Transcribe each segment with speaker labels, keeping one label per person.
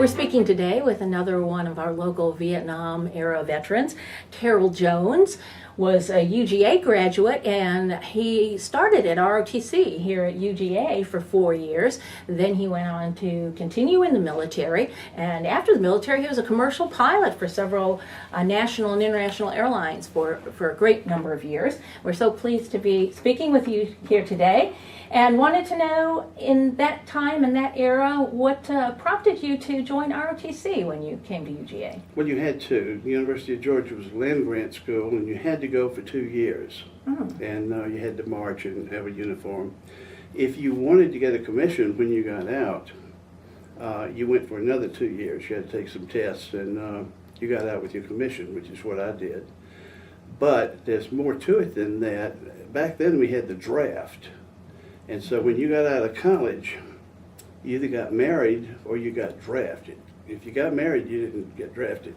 Speaker 1: We're speaking today with another one of our local Vietnam-era veterans. Terrell Jones was a UGA graduate, and he started at ROTC here at UGA for 4 years. Then he went on to continue in the military, and after the military he was a commercial pilot for several national and international airlines for a great number of years. We're so pleased to be speaking with you here today, and wanted to know, in that time, in that era, what prompted you to join ROTC when you came to UGA?
Speaker 2: Well, you had to. The University of Georgia was a land grant school, and you had to go for 2 years. And you had to march and have a uniform. If you wanted to get a commission when you got out, you went for another 2 years. You had to take some tests, and you got out with your commission, which is what I did. But there's more to it than that. Back then we had the draft. And so when you got out of college, you either got married or you got drafted. If you got married, you didn't get drafted.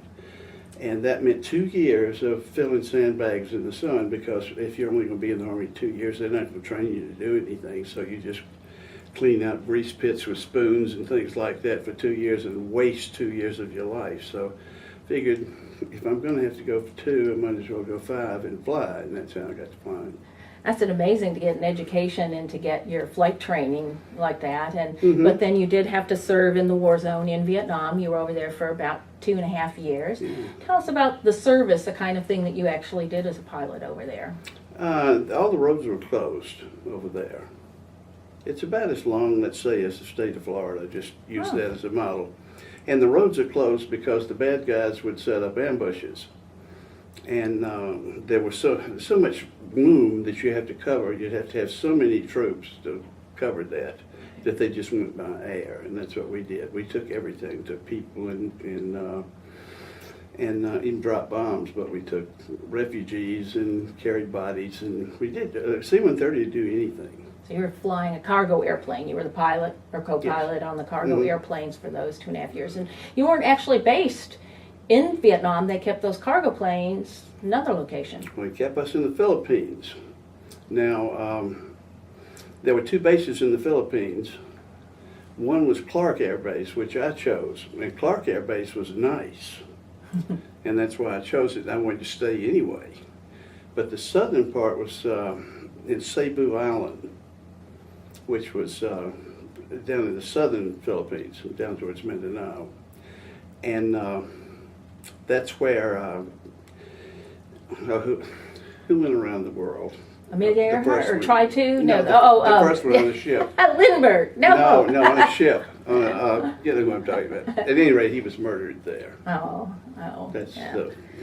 Speaker 2: And that meant 2 years of filling sandbags in the sun, because if you're only going to be in the Army 2 years, they're not going to train you to do anything. So you just clean out grease pits with spoons and things like that for 2 years and waste 2 years of your life. So figured, if I'm going to have to go for 2, I might as well go 5 and fly. And that's how I got to flying.
Speaker 1: That's amazing to get an education and to get your flight training like that. And But then you did have to serve in the war zone in Vietnam. You were over there for about 2.5 years. Tell us about the service, the kind of thing that you actually did as a pilot over there.
Speaker 2: All the roads were closed over there. It's about as long, let's say, as the state of Florida. Just use that as a model. And the roads are closed because the bad guys would set up ambushes. And there was so much room that you have to cover. You'd have to have so many troops to cover that they just went by air, and that's what we did. We took everything, took people and even dropped bombs, but we took refugees and carried bodies, and we did. C-130 would do anything.
Speaker 1: So you were flying a cargo airplane. You were the pilot or co-pilot on the cargo airplanes for those 2.5 years, and you weren't actually based in Vietnam. They kept those cargo planes in another location.
Speaker 2: Well, they kept us in the Philippines. Now, there were 2 bases in the Philippines. One was Clark Air Base, which I chose. And Clark Air Base was nice. And that's why I chose it. I wanted to stay anyway. But the southern part was in Cebu Island, which was down in the southern Philippines, down towards Mindanao. And that's where, who went around the world?
Speaker 1: Amelia Earhart, or tried to?
Speaker 2: No, the first one on the ship.
Speaker 1: Lindbergh, no.
Speaker 2: No, on a ship. You know who I'm talking about. At any rate, he was murdered there. That's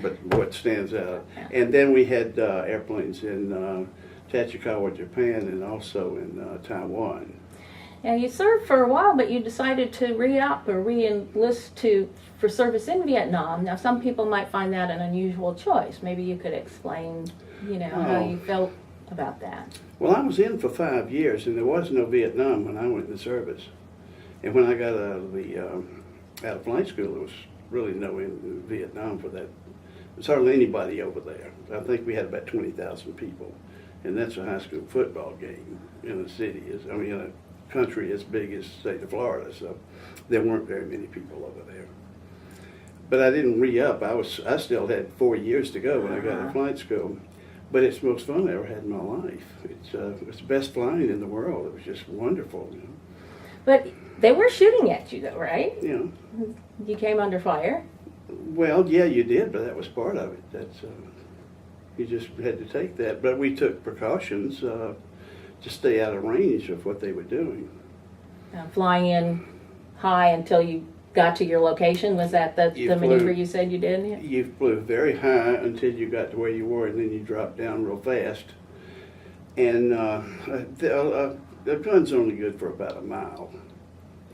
Speaker 2: but what stands out. Yeah. And then we had airplanes in Tachikawa, Japan, and also in Taiwan.
Speaker 1: Now, you served for a while, but you decided to re-up or re-enlist for service in Vietnam. Now, some people might find that an unusual choice. Maybe you could explain, how you felt about that.
Speaker 2: Well, I was in for 5 years, and there was no Vietnam when I went in the service. And when I got out of flight school, there was really no in Vietnam for that. There's hardly anybody over there. I think we had about 20,000 people, and that's a high school football game in a city. In a country as big as the state of Florida, so there weren't very many people over there. But I didn't re-up. I still had 4 years to go when I got out of flight school. But it's the most fun I ever had in my life. It's the best flying in the world. It was just wonderful.
Speaker 1: But they were shooting at you, though, right?
Speaker 2: Yeah.
Speaker 1: You came under fire?
Speaker 2: Well, yeah, you did, but that was part of it. You just had to take that. But we took precautions to stay out of range of what they were doing.
Speaker 1: Flying in high until you got to your location, was that the maneuver you said you did?
Speaker 2: You flew very high until you got to where you were, and then you dropped down real fast. And the gun's only good for about a mile.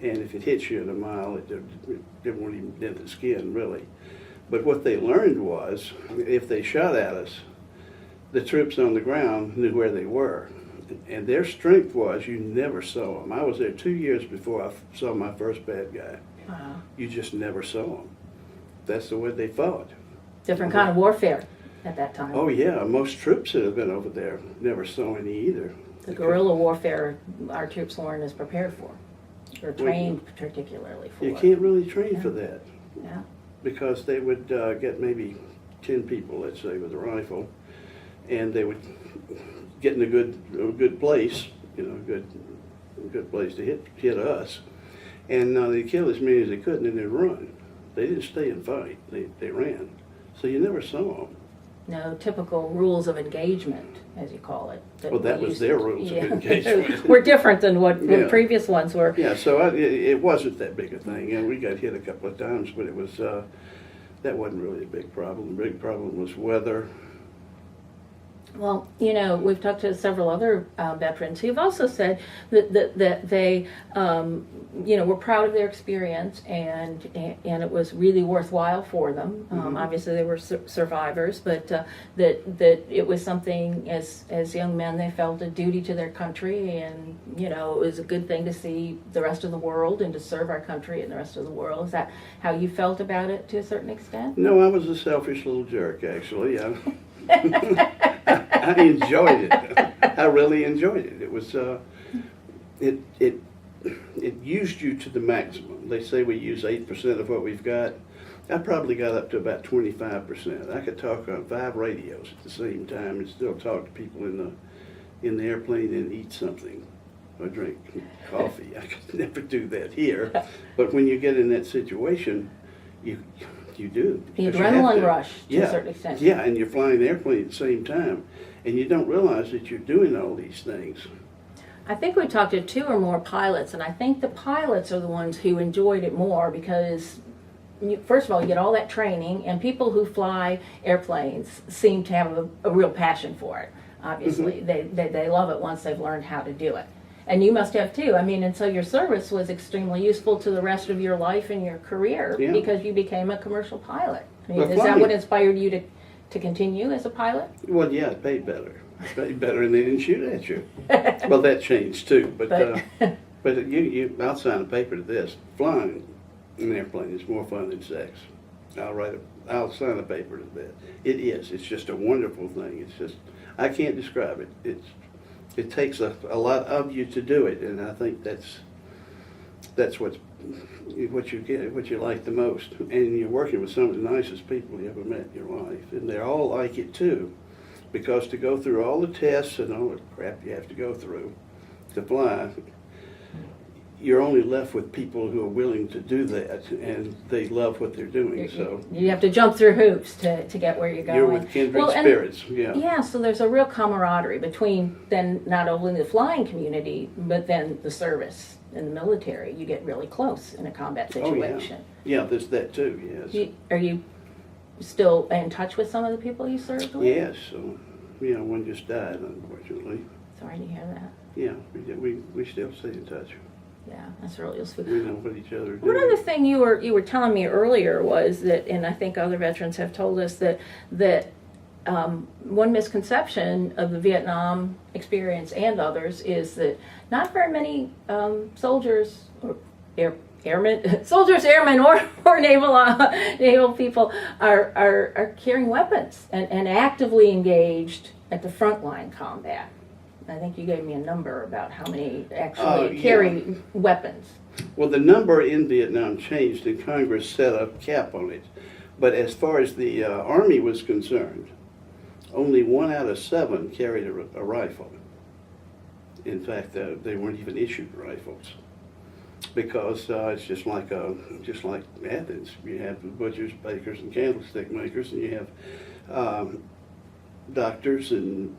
Speaker 2: And if it hits you in a mile, it won't even dent the skin, really. But what they learned was, if they shot at us, the troops on the ground knew where they were. And their strength was you never saw them. I was there 2 years before I saw my first bad guy.
Speaker 1: Wow.
Speaker 2: You just never saw them. That's the way they fought.
Speaker 1: Different kind of warfare at that time.
Speaker 2: Oh yeah, most troops that have been over there never saw any either.
Speaker 1: The guerrilla warfare our troops weren't as prepared for. or trained particularly for.
Speaker 2: You can't really train for that.
Speaker 1: Yeah.
Speaker 2: Because they would get maybe 10 people, let's say, with a rifle, and they would get in a good place, a good place to hit us, and they'd kill as many as they could, and then they'd run. They didn't stay and fight; they ran. So you never saw them.
Speaker 1: No typical rules of engagement, as you call it.
Speaker 2: Well, that was their rules of engagement.
Speaker 1: We're different than what previous ones were.
Speaker 2: Yeah, so it wasn't that big a thing, and we got hit a couple of times, but it was that wasn't really a big problem. The big problem was weather.
Speaker 1: Well, we've talked to several other veterans who've also said that they, were proud of their experience and it was really worthwhile for them. Obviously, they were survivors, but that it was something as young men they felt a duty to their country, and it was a good thing to see the rest of the world and to serve our country and the rest of the world. Is that how you felt about it to a certain extent?
Speaker 2: No, I was a selfish little jerk, actually. I enjoyed it. I really enjoyed it. It was it used you to the maximum. They say we use 8% of what we've got. I probably got up to about 25%. I could talk on 5 radios at the same time and still talk to people in the airplane and eat something or drink coffee. I could never do that here. But when you get in that situation, you do.
Speaker 1: The adrenaline rush to a certain extent.
Speaker 2: Yeah, and you're flying the airplane at the same time, and you don't realize that you're doing all these things.
Speaker 1: I think we talked to 2 or more pilots, and I think the pilots are the ones who enjoyed it more because, first of all, you get all that training, and people who fly airplanes seem to have a real passion for it. Obviously, they love it once they've learned how to do it. And you must have too. I mean, and so your service was extremely useful to the rest of your life and your career because you became a commercial pilot. I mean, is that what inspired you to continue as a pilot?
Speaker 2: Well, yeah, it paid better. It paid better, and they didn't shoot at you. Well, that changed too. But I'll sign a paper to this. Flying an airplane is more fun than sex. I'll sign a paper to that. It is. It's just a wonderful thing. It's just, I can't describe it. It takes a lot of you to do it, and I think that's what you like the most. And you're working with some of the nicest people you ever met in your life, and they're all like it too, because to go through all the tests and all the crap you have to go through to fly, you're only left with people who are willing to do that, and they love what they're doing. So
Speaker 1: you have to jump through hoops to get where you're going.
Speaker 2: You're with kindred spirits.
Speaker 1: Yeah, so there's a real camaraderie between then not only the flying community, but then the service in the military. You get really close in a combat situation.
Speaker 2: Oh, yeah, there's that too, yes.
Speaker 1: Are you still in touch with some of the people you served with?
Speaker 2: Yes, so, one just died, unfortunately.
Speaker 1: Sorry to hear that.
Speaker 2: Yeah, we still stay in touch.
Speaker 1: Yeah, that's really sweet.
Speaker 2: We know what each other do.
Speaker 1: One other thing you were telling me earlier was that, and I think other veterans have told us that one misconception of the Vietnam experience and others is that not very many soldiers or airmen, or naval people are carrying weapons and actively engaged at the front line combat. I think you gave me a number about how many actually carry weapons.
Speaker 2: Well, the number in Vietnam changed, and Congress set a cap on it. But as far as the Army was concerned, only 1 out of 7 carried a rifle. In fact, they weren't even issued rifles, because it's just like Athens. You have butchers, bakers, and candlestick makers, and you have doctors and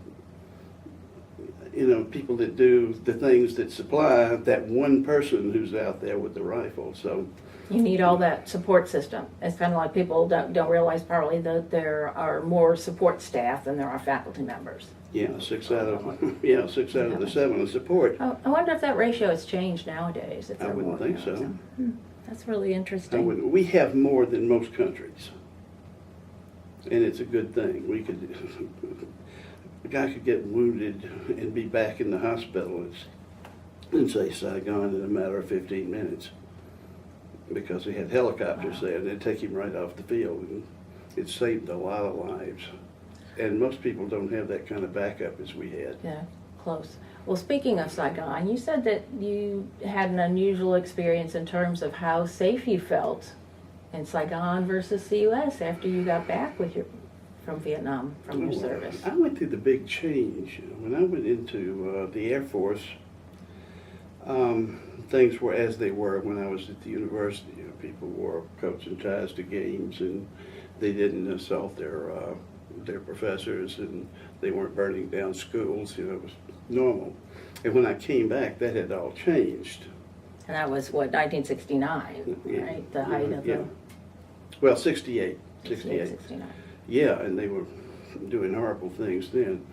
Speaker 2: people that do the things that supply that one person who's out there with the rifle. So
Speaker 1: you need all that support system. It's kind of like people don't realize probably that there are more support staff than there are faculty members.
Speaker 2: Yeah, 6 out of the 7 are support.
Speaker 1: I wonder if that ratio has changed nowadays.
Speaker 2: I wouldn't think so.
Speaker 1: That's really interesting.
Speaker 2: We have more than most countries, and it's a good thing. A guy could get wounded and be back in the hospital in, say, Saigon in a matter of 15 minutes because he had helicopters there, and they'd take him right off the field. And it saved a lot of lives. And most people don't have that kind of backup as we had.
Speaker 1: Yeah. close. Well, speaking of Saigon, you said that you had an unusual experience in terms of how safe you felt in Saigon versus the U.S. after you got back from Vietnam, from your service.
Speaker 2: I went through the big change. When I went into the Air Force, things were as they were when I was at the university. People wore coats and ties to games, and they didn't assault their professors, and they weren't burning down schools. It was normal. And when I came back, that had all changed.
Speaker 1: And that was, what, 1969, right? The height of the...
Speaker 2: Well, 68.
Speaker 1: 69.
Speaker 2: Yeah, and they were doing horrible things then.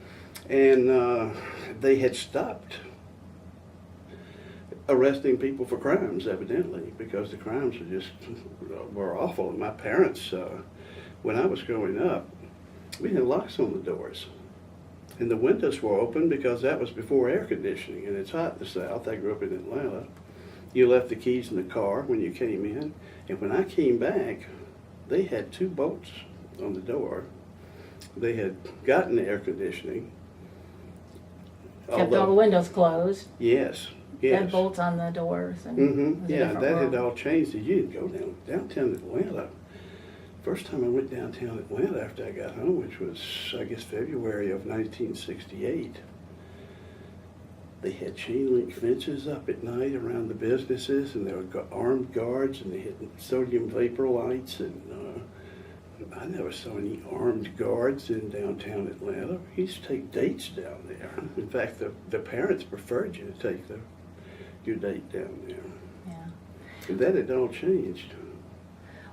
Speaker 2: And they had stopped arresting people for crimes, evidently, because the crimes were awful. And my parents, when I was growing up, we had locks on the doors. And the windows were open because that was before air conditioning, and it's hot in the South. I grew up in Atlanta. You left the keys in the car when you came in, and when I came back, they had 2 bolts on the door. They had gotten the air conditioning.
Speaker 1: Kept all the windows closed.
Speaker 2: Yes.
Speaker 1: Had bolts on the doors. And
Speaker 2: Yeah, that had all changed. You didn't go downtown Atlanta. First time I went downtown Atlanta after I got home, which was, I guess, February of 1968, they had chain link fences up at night around the businesses, and there were armed guards, and they had sodium vapor lights, and I never saw any armed guards in downtown Atlanta. We used to take dates down there. In fact, the parents preferred you to take your date down there.
Speaker 1: Yeah.
Speaker 2: And that had all changed.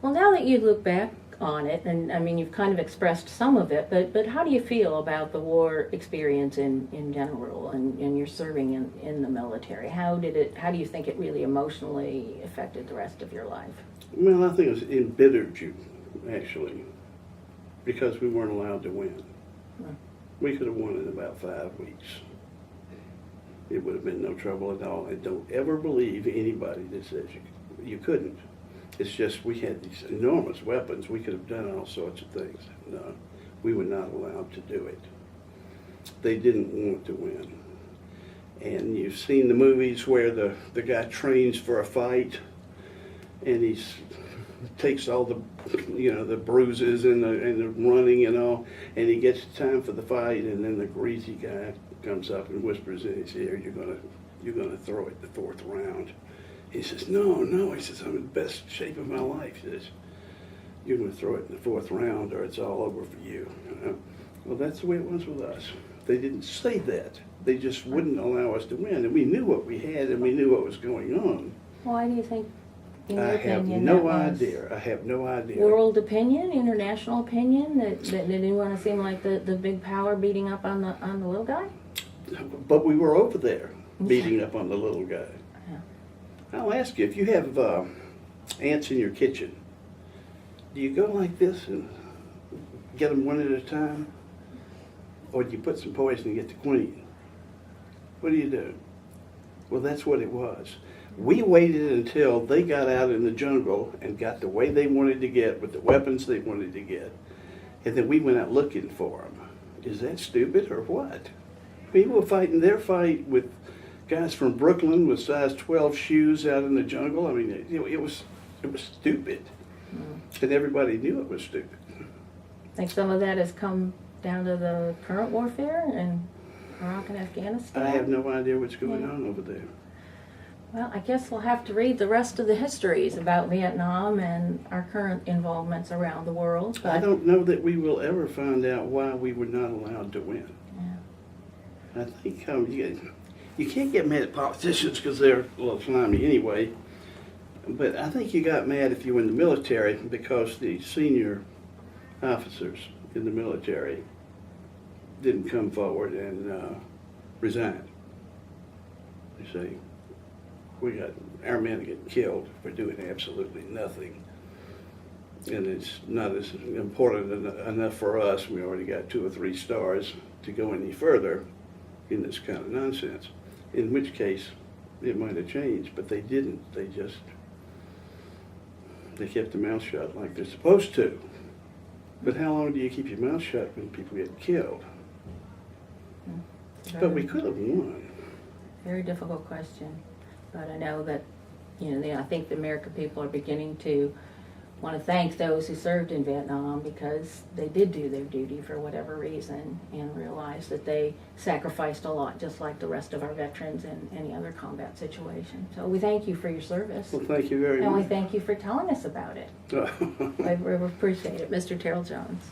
Speaker 1: Well, now that you look back on it, and I mean, you've kind of expressed some of it, but how do you feel about the war experience in general, and you're serving in the military? How do you think it really emotionally affected the rest of your life?
Speaker 2: Well, I think it embittered you, actually, because we weren't allowed to win. We could have won in about 5 weeks. It would have been no trouble at all. And don't ever believe anybody that says you couldn't. It's just we had these enormous weapons. We could have done all sorts of things. No, we were not allowed to do it. They didn't want to win. And you've seen the movies where the guy trains for a fight, and he takes all the bruises and the running and all, and he gets time for the fight, and then the greasy guy comes up and whispers in his ear, "You're gonna throw it the 4th round." He says, No. He says, "I'm in the best shape of my life." He says, "You're going to throw it in the 4th round or it's all over for you." Well, that's the way it was with us. They didn't say that. They just wouldn't allow us to win. And we knew what we had, and we knew what was going on.
Speaker 1: Why do you think, in your
Speaker 2: I have
Speaker 1: opinion,
Speaker 2: no idea. I have no idea.
Speaker 1: World opinion, international opinion, that they didn't want to seem like the big power beating up on the little guy?
Speaker 2: But we were over there beating up on the little guy. I'll ask you, if you have ants in your kitchen, do you go like this and get them one at a time? Or do you put some poison and get the queen? What do you do? Well, that's what it was. We waited until they got out in the jungle and got the way they wanted to get with the weapons they wanted to get. And then we went out looking for them. Is that stupid or what? We were fighting their fight with guys from Brooklyn with size 12 shoes out in the jungle. I mean, it was stupid. And everybody knew it was stupid.
Speaker 1: Think some of that has come down to the current warfare in Iraq and Afghanistan?
Speaker 2: I have no idea what's going on over there.
Speaker 1: Well, I guess we'll have to read the rest of the histories about Vietnam and our current involvements around the world. But
Speaker 2: I don't know that we will ever find out why we were not allowed to win.
Speaker 1: Yeah.
Speaker 2: I think you can't get mad at politicians because they're a little slimy anyway. But I think you got mad if you were in the military because the senior officers in the military didn't come forward and resign. You see, our men are getting killed for doing absolutely nothing. And it's not as important enough for us. We already got 2 or 3 stars to go any further in this kind of nonsense. In which case, it might have changed, but they didn't. They kept their mouth shut like they're supposed to. But how long do you keep your mouth shut when people get killed? But we could have won.
Speaker 1: Very difficult question. But I know that, I think the American people are beginning to want to thank those who served in Vietnam because they did do their duty for whatever reason and realize that they sacrificed a lot, just like the rest of our veterans in any other combat situation. So we thank you for your service.
Speaker 2: Well, thank you very
Speaker 1: And we
Speaker 2: much.
Speaker 1: thank you for telling us about it. I really appreciate it, Mr. Terrell Jones.